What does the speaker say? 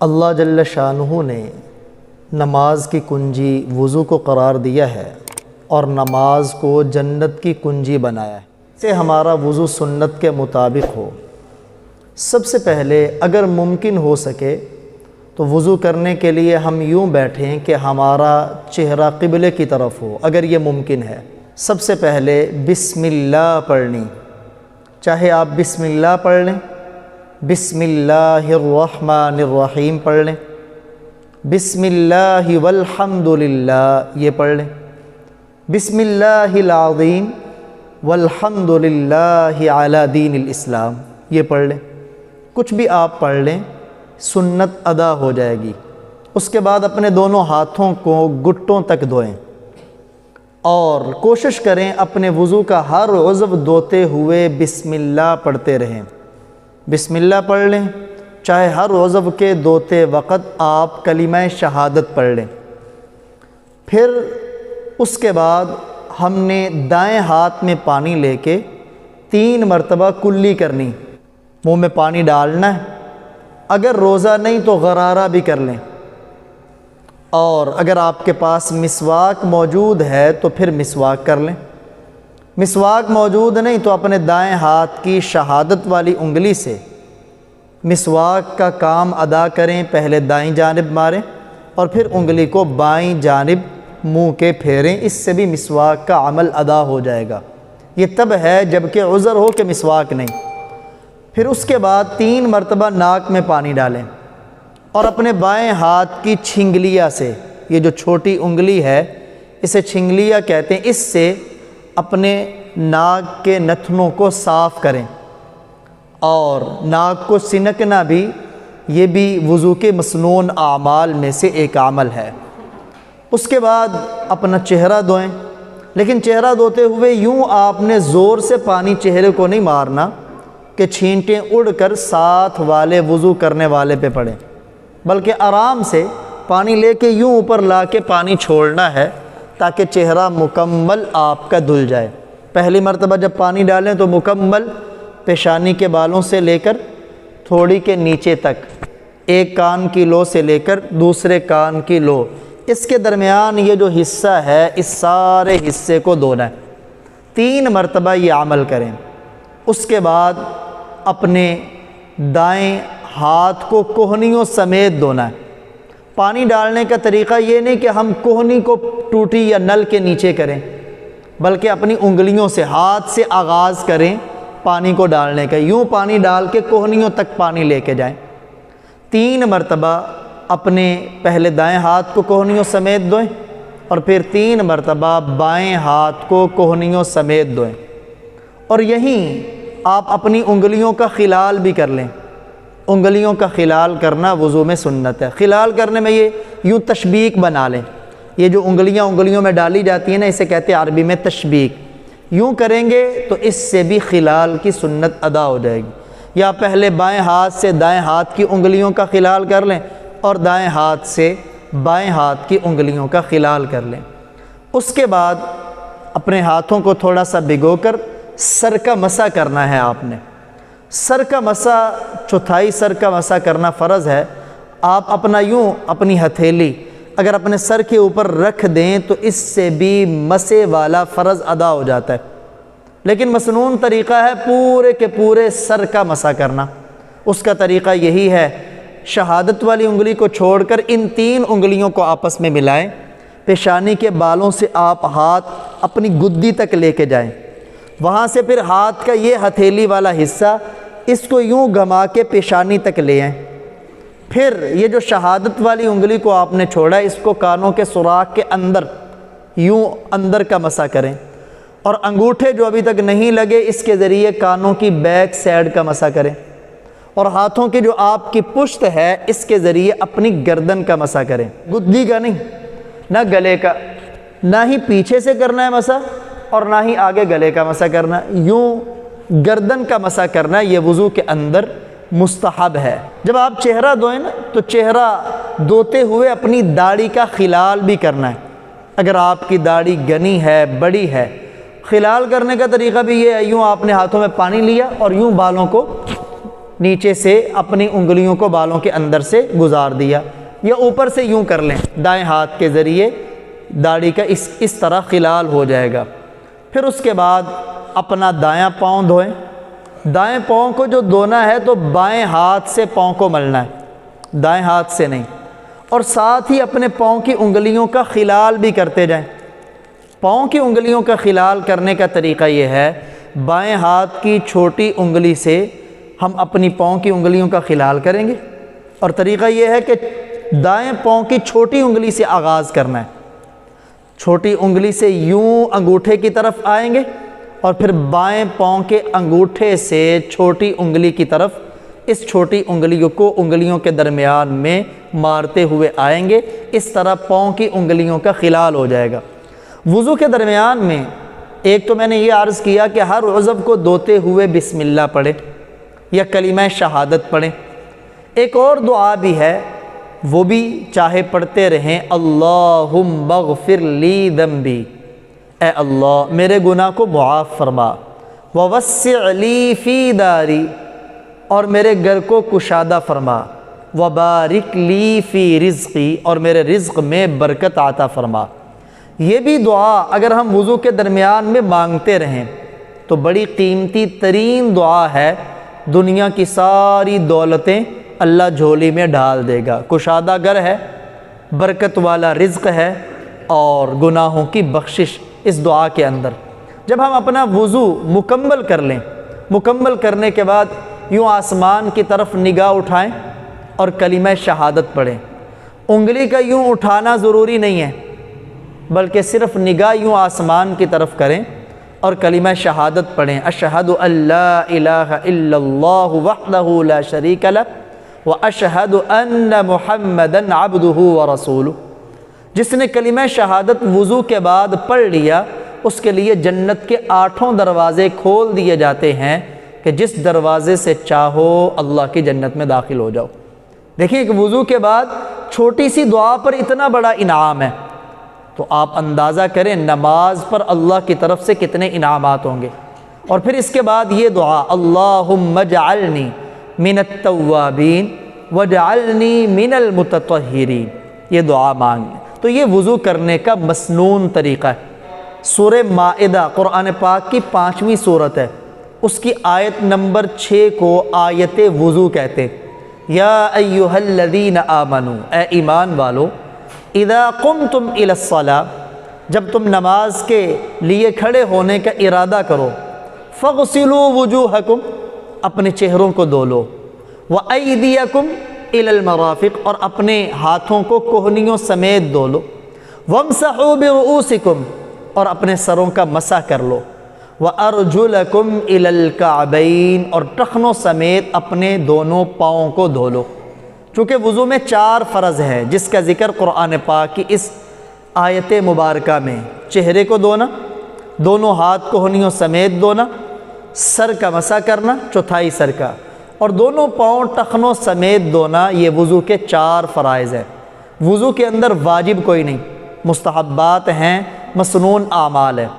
اللہ جل شانہ نے نماز کی کنجی وضو کو قرار دیا ہے اور نماز کو جنت کی کنجی بنایا ہے سے ہمارا وضو سنت کے مطابق ہو۔ سب سے پہلے اگر ممکن ہو سکے تو وضو کرنے کے لیے ہم یوں بیٹھیں کہ ہمارا چہرہ قبلے کی طرف ہو۔ اگر یہ ممکن ہے سب سے پہلے بسم اللہ پڑھنی، چاہے آپ بسم اللہ پڑھ لیں، بسم اللہ الرحمن الرحیم پڑھ لیں، بسم اللہ والحمد للہ یہ پڑھ لیں، بسم اللہ العظیم والحمد للہ علی دین الاسلام یہ پڑھ لیں۔ کچھ بھی آپ پڑھ لیں، سنت ادا ہو جائے گی۔ اس کے بعد اپنے دونوں ہاتھوں کو گھٹوں تک دھوئیں اور کوشش کریں اپنے وضو کا ہر عضو دھوتے ہوئے بسم اللہ پڑھتے رہیں۔ بسم اللہ پڑھ لیں، چاہے ہر عضو کے دھوتے وقت آپ کلمہ شہادت پڑھ لیں۔ پھر اس کے بعد ہم نے دائیں ہاتھ میں پانی لے کے 3 مرتبہ کلی کرنی، منہ میں پانی ڈالنا ہے۔ اگر روزہ نہیں تو غرارہ بھی کر لیں، اور اگر آپ کے پاس مسواک موجود ہے تو پھر مسواک کر لیں۔ مسواک موجود نہیں تو اپنے دائیں ہاتھ کی شہادت والی انگلی سے مسواک کا کام ادا کریں۔ پہلے دائیں جانب ماریں اور پھر انگلی کو بائیں جانب منہ کے پھیریں، اس سے بھی مسواک کا عمل ادا ہو جائے گا۔ یہ تب ہے جب کہ عذر ہو کہ مسواک نہیں۔ پھر اس کے بعد 3 مرتبہ ناک میں پانی ڈالیں اور اپنے بائیں ہاتھ کی چھنگلیا سے، یہ جو چھوٹی انگلی ہے اسے چھنگلیا کہتے ہیں، اس سے اپنے ناک کے نتنوں کو صاف کریں۔ اور ناک کو سنکنا بھی، یہ بھی وضو کے مسنون اعمال میں سے ایک عمل ہے۔ اس کے بعد اپنا چہرہ دھوئیں، لیکن چہرہ دھوتے ہوئے یوں آپ نے زور سے پانی چہرے کو نہیں مارنا کہ چھینٹیں اڑ کر ساتھ والے وضو کرنے والے پہ پڑیں، بلکہ آرام سے پانی لے کے یوں اوپر لا کے پانی چھوڑنا ہے تاکہ چہرہ مکمل آپ کا دھل جائے۔ پہلی مرتبہ جب پانی ڈالیں تو مکمل پیشانی کے بالوں سے لے کر تھوڑی کے نیچے تک، ایک کان کی لو سے لے کر دوسرے کان کی لو، اس کے درمیان یہ جو حصہ ہے اس سارے حصے کو دھونا ہے۔ 3 مرتبہ یہ عمل کریں۔ اس کے بعد اپنے دائیں ہاتھ کو کوہنیوں سمیت دھونا ہے۔ پانی ڈالنے کا طریقہ یہ نہیں کہ ہم کوہنی کو ٹوٹی یا نل کے نیچے کریں، بلکہ اپنی انگلیوں سے، ہاتھ سے آغاز کریں پانی کو ڈالنے کا۔ یوں پانی ڈال کے کوہنیوں تک پانی لے کے جائیں۔ 3 مرتبہ اپنے پہلے دائیں ہاتھ کو کوہنیوں سمیت دھوئیں اور پھر 3 مرتبہ بائیں ہاتھ کو کوہنیوں سمیت دھوئیں، اور یہیں آپ اپنی انگلیوں کا خلال بھی کر لیں۔ انگلیوں کا خلال کرنا وضو میں سنت ہے۔ خلال کرنے میں یہ یوں تشبیک بنا لیں، یہ جو انگلیوں میں ڈالی جاتی ہیں نا، اسے کہتے ہیں عربی میں تشبیک۔ یوں کریں گے تو اس سے بھی خلال کی سنت ادا ہو جائے گی۔ یا پہلے بائیں ہاتھ سے دائیں ہاتھ کی انگلیوں کا خلال کر لیں اور دائیں ہاتھ سے بائیں ہاتھ کی انگلیوں کا خلال کر لیں۔ اس کے بعد اپنے ہاتھوں کو تھوڑا سا بھگو کر سر کا مسح کرنا ہے آپ نے۔ سر کا مسح، چوتھائی سر کا مسح کرنا فرض ہے۔ آپ اپنا یوں اپنی ہتھیلی اگر اپنے سر کے اوپر رکھ دیں تو اس سے بھی مسح والا فرض ادا ہو جاتا ہے، لیکن مسنون طریقہ ہے پورے کے پورے سر کا مسح کرنا۔ اس کا طریقہ یہی ہے، شہادت والی انگلی کو چھوڑ کر ان 3 انگلیوں کو آپس میں ملائیں، پیشانی کے بالوں سے آپ ہاتھ اپنی گدی تک لے کے جائیں، وہاں سے پھر ہاتھ کا یہ ہتھیلی والا حصہ اس کو یوں گھما کے پیشانی تک لے آئیں۔ پھر یہ جو شہادت والی انگلی کو آپ نے چھوڑا ہے اس کو کانوں کے سوراخ کے اندر یوں اندر کا مسح کریں، اور انگوٹھے جو ابھی تک نہیں لگے اس کے ذریعے کانوں کی بیک سائڈ کا مسح کریں، اور ہاتھوں کی جو آپ کی پشت ہے اس کے ذریعے اپنی گردن کا مسح کریں۔ گدی کا نہیں، نہ گلے کا، نہ ہی پیچھے سے کرنا ہے مسح اور نہ ہی آگے گلے کا مسح کرنا، یوں گردن کا مسح کرنا، یہ وضو کے اندر مستحب ہے۔ جب آپ چہرہ دھوئیں نا تو چہرہ دھوتے ہوئے اپنی داڑھی کا خلال بھی کرنا ہے۔ اگر آپ کی داڑھی گھنی ہے، بڑی ہے، خلال کرنے کا طریقہ بھی یہ ہے، یوں آپ نے ہاتھوں میں پانی لیا اور یوں بالوں کو نیچے سے اپنی انگلیوں کو بالوں کے اندر سے گزار دیا، یا اوپر سے یوں کر لیں، دائیں ہاتھ کے ذریعے داڑھی کا اس طرح خلال ہو جائے گا۔ پھر اس کے بعد اپنا دایاں پاؤں دھوئیں۔ دائیں پاؤں کو جو دھونا ہے تو بائیں ہاتھ سے پاؤں کو ملنا ہے، دائیں ہاتھ سے نہیں، اور ساتھ ہی اپنے پاؤں کی انگلیوں کا خلال بھی کرتے جائیں۔ پاؤں کی انگلیوں کا خلال کرنے کا طریقہ یہ ہے، بائیں ہاتھ کی چھوٹی انگلی سے ہم اپنی پاؤں کی انگلیوں کا خلال کریں گے، اور طریقہ یہ ہے کہ دائیں پاؤں کی چھوٹی انگلی سے آغاز کرنا ہے۔ چھوٹی انگلی سے یوں انگوٹھے کی طرف آئیں گے، اور پھر بائیں پاؤں کے انگوٹھے سے چھوٹی انگلی کی طرف اس چھوٹی انگلیوں کو انگلیوں کے درمیان میں مارتے ہوئے آئیں گے۔ اس طرح پاؤں کی انگلیوں کا خلال ہو جائے گا۔ وضو کے درمیان میں ایک تو میں نے یہ عرض کیا کہ ہر عضو کو دھوتے ہوئے بسم اللہ پڑھیں یا کلمہ شہادت پڑھیں۔ ایک اور دعا بھی ہے، وہ بھی چاہے پڑھتے رہیں، اللہم اغفر لی ذنبی، اے اللہ میرے گناہ کو معاف فرما، ووسع لی فی داری، اور میرے گھر کو کشادہ فرما، وبارک لی فی رزقی، اور میرے رزق میں برکت عطا فرما۔ یہ بھی دعا اگر ہم وضو کے درمیان میں مانگتے رہیں تو بڑی قیمتی ترین دعا ہے۔ دنیا کی ساری دولتیں اللہ جھولی میں ڈال دے گا، کشادہ گر ہے، برکت والا رزق ہے، اور گناہوں کی بخشش اس دعا کے اندر۔ جب ہم اپنا وضو مکمل کر لیں، مکمل کرنے کے بعد یوں آسمان کی طرف نگاہ اٹھائیں اور کلمہ شہادت پڑھیں۔ انگلی کا یوں اٹھانا ضروری نہیں ہے، بلکہ صرف نگاہ یوں آسمان کی طرف کریں اور کلمہ شہادت پڑھیں، اشہد ان لا الہ الا اللہ وحدہ لا شریک لہ واشہد ان محمدا عبدہ ورسولہ۔ جس نے کلمہ شہادت وضو کے بعد پڑھ لیا، اس کے لیے جنت کے 8 دروازے کھول دیے جاتے ہیں کہ جس دروازے سے چاہو اللہ کی جنت میں داخل ہو جاؤ۔ دیکھیں کہ وضو کے بعد چھوٹی سی دعا پر اتنا بڑا انعام ہے، تو آپ اندازہ کریں نماز پر اللہ کی طرف سے کتنے انعامات ہوں گے۔ اور پھر اس کے بعد یہ دعا، اللہم اجعلنی من التوابین واجعلنی من المتطہرین، یہ دعا مانگیں۔ تو یہ وضو کرنے کا مسنون طریقہ ہے۔ سورہ مائدہ قرآن پاک کی 5ویں سورت ہے، اس کی آیت نمبر 6 کو آیت وضو کہتے ہیں۔ یا ایہا الذین آمنوا، اے ایمان والو، اذا قمتم الی الصلاۃ، جب تم نماز کے لیے کھڑے ہونے کا ارادہ کرو، فاغسلوا وجوہکم، اپنے چہروں کو دھو لو، وایدیکم الی المرافق، اور اپنے ہاتھوں کو کوہنیوں سمیت دھو لو، وامسحوا برؤوسکم، اور اپنے سروں کا مسح کر لو، وارجلکم الی الکعبین، اور ٹخنوں سمیت اپنے دونوں پاؤں کو دھو لو۔ چونکہ وضو میں 4 فرض ہیں جس کا ذکر قرآن پاک کی اس آیت مبارکہ میں، چہرے کو دھونا، دونوں ہاتھ کوہنیوں سمیت دھونا، سر کا مسح کرنا، چوتھائی سر کا، اور دونوں پاؤں ٹخنوں سمیت دھونا، یہ وضو کے 4 فرائض ہیں۔ وضو کے اندر واجب کوئی نہیں، مستحبات ہیں، مسنون اعمال ہے۔